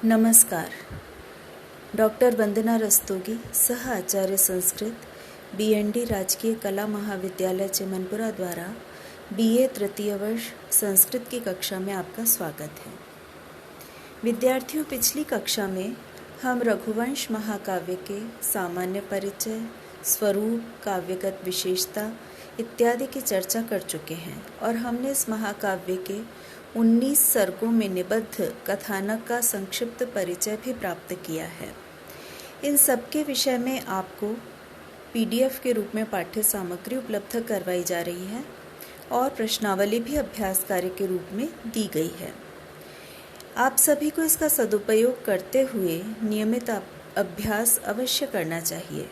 नमस्कार। डॉक्टर वंदना रस्तोगी, सह आचार्य संस्कृत, BND राजकीय कला महाविद्यालय चिमनपुरा द्वारा BA तृतीय वर्ष संस्कृत की कक्षा में आपका स्वागत है। विद्यार्थियों, पिछली कक्षा में हम रघुवंश महाकाव्य के सामान्य परिचय, स्वरूप, काव्यगत विशेषता इत्यादि की चर्चा कर चुके हैं और हमने इस महाकाव्य के 19 सर्गों में निबद्ध कथानक का संक्षिप्त परिचय भी प्राप्त किया है। इन सब के विषय में आपको PDF के रूप में पाठ्य सामग्री उपलब्ध करवाई जा रही है और प्रश्नावली भी अभ्यास कार्य के रूप में दी गई है। आप सभी को इसका सदुपयोग करते हुए नियमित अभ्यास अवश्य करना चाहिए।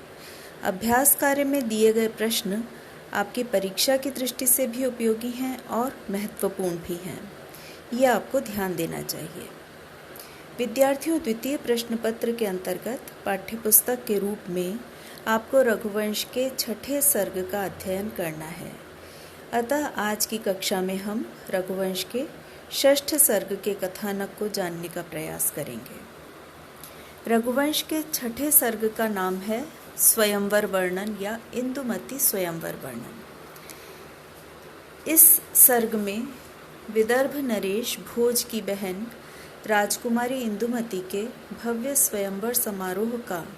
अभ्यास कार्य में दिए गए प्रश्न आपकी परीक्षा की दृष्टि से भी उपयोगी हैं और महत्वपूर्ण भी हैं। ये आपको ध्यान देना चाहिए। विद्यार्थियों, द्वितीय प्रश्न पत्र के अंतर्गत पाठ्यपुस्तक के रूप में आपको रघुवंश के 6ठे सर्ग का अध्ययन करना है। अतः आज की कक्षा में हम रघुवंश के 6ठ सर्ग के कथानक को जानने का प्रयास करेंगे। रघुवंश के 6ठे सर्ग का नाम है स्वयंवर वर्णन या इंदुमती स्वयंवर वर्णन। इस सर्ग में विदर्भ नरेश भोज की बहन राजकुमारी इंदुमती के भव्य स्वयंवर समारोह का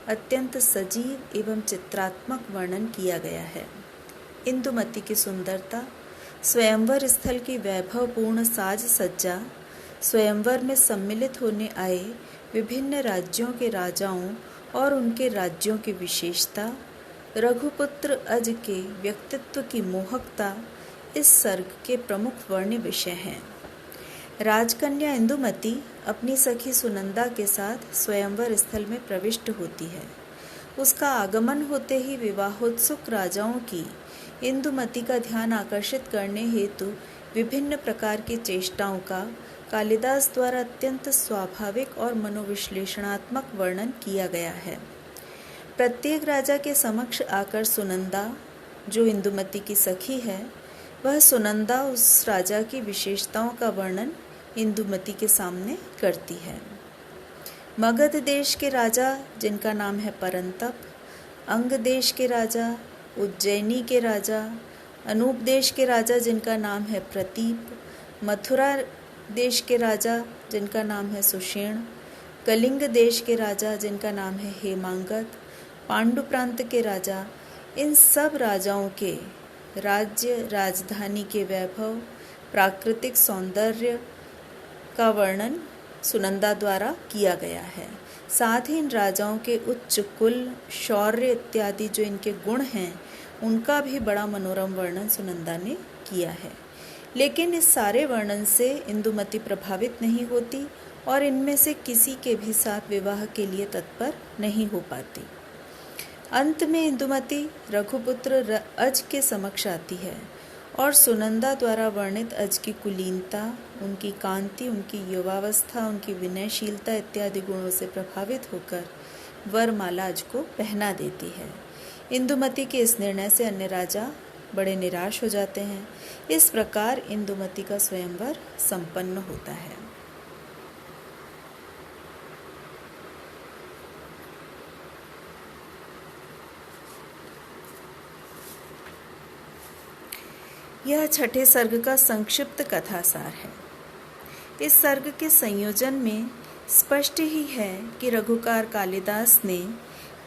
अत्यंत सजीव एवं चित्रात्मक वर्णन किया गया है। इंदुमती की सुंदरता, स्वयंवर स्थल की वैभवपूर्ण साज सज्जा, स्वयंवर में सम्मिलित होने आए विभिन्न राज्यों के राजाओं और उनके राज्यों की विशेषता, रघुपुत्र अज के व्यक्तित्व की मोहकता इस सर्ग के प्रमुख वर्ण्य विषय हैं। राजकन्या इंदुमती अपनी सखी सुनंदा के साथ स्वयंवर स्थल में प्रविष्ट होती है। उसका आगमन होते ही विवाहोत्सुक राजाओं की इंदुमती का ध्यान आकर्षित करने हेतु विभिन्न प्रकार की चेष्टाओं का कालिदास द्वारा अत्यंत स्वाभाविक और मनोविश्लेषणात्मक वर्णन किया गया है। प्रत्येक राजा के समक्ष आकर सुनंदा, जो इंदुमती की सखी है, वह सुनंदा उस राजा की विशेषताओं का वर्णन इंदुमती के सामने करती है। मगध देश के राजा, जिनका नाम है परंतप, अंग देश के राजा, उज्जैनी के राजा, अनूप देश के राजा जिनका नाम है प्रतीप, मथुरा देश के राजा जिनका नाम है सुषेण, कलिंग देश के राजा जिनका नाम है हेमांगत, पांडु प्रांत के राजा, इन सब राजाओं के राज्य, राजधानी के वैभव, प्राकृतिक सौंदर्य का वर्णन सुनंदा द्वारा किया गया है। साथ ही इन राजाओं के उच्च कुल, शौर्य इत्यादि जो इनके गुण हैं, उनका भी बड़ा मनोरम वर्णन सुनंदा ने किया है। लेकिन इस सारे वर्णन से इंदुमती प्रभावित नहीं होती और इनमें से किसी के भी साथ विवाह के लिए तत्पर नहीं हो पाती। अंत में इंदुमती रघुपुत्र अज के समक्ष आती है और सुनंदा द्वारा वर्णित अज की कुलीनता, उनकी कांति, उनकी युवावस्था, उनकी विनयशीलता इत्यादि गुणों से प्रभावित होकर वरमाला अज को पहना देती है। इंदुमती के इस निर्णय से अन्य राजा बड़े निराश हो जाते हैं। इस प्रकार इंदुमती का स्वयंवर संपन्न होता है। यह 6ठे सर्ग का संक्षिप्त कथासार है। इस सर्ग के संयोजन में स्पष्ट ही है कि रघुकार कालिदास ने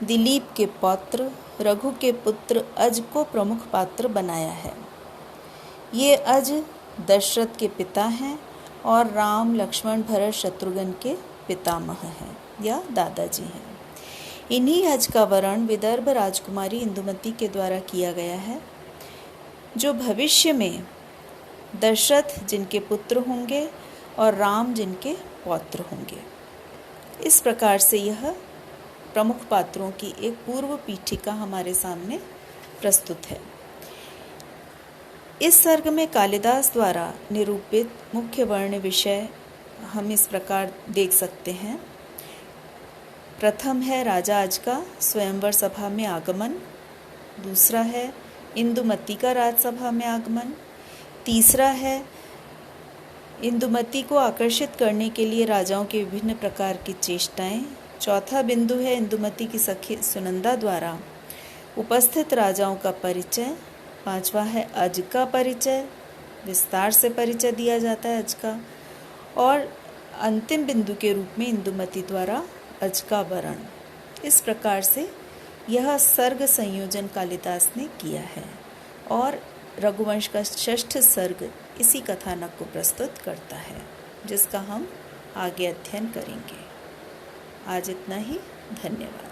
दिलीप के पौत्र रघु के पुत्र अज को प्रमुख पात्र बनाया है। ये अज दशरथ के पिता हैं और राम, लक्ष्मण, भरत, शत्रुघ्न के पितामह हैं या दादाजी हैं। इन्हीं अज का वर्ण विदर्भ राजकुमारी इंदुमती के द्वारा किया गया है, जो भविष्य में दशरथ जिनके पुत्र होंगे और राम जिनके पौत्र होंगे। इस प्रकार से यह प्रमुख पात्रों की एक पूर्व पीठिका हमारे सामने प्रस्तुत है। इस सर्ग में कालिदास द्वारा निरूपित मुख्य वर्ण विषय हम इस प्रकार देख सकते हैं। प्रथम है राजा अज का स्वयंवर सभा में आगमन, दूसरा है इंदुमती का राजसभा में आगमन, तीसरा है इंदुमती को आकर्षित करने के लिए राजाओं के विभिन्न प्रकार की चेष्टाएं। चौथा बिंदु है इंदुमती की सखी सुनंदा द्वारा उपस्थित राजाओं का परिचय। पांचवा है अज का परिचय, विस्तार से परिचय दिया जाता है अज का। और अंतिम बिंदु के रूप में इंदुमती द्वारा अज का वर्ण। इस प्रकार से यह सर्ग संयोजन कालिदास ने किया है और रघुवंश का 6ठ सर्ग इसी कथानक को प्रस्तुत करता है, जिसका हम आगे अध्ययन करेंगे। आज इतना ही। धन्यवाद।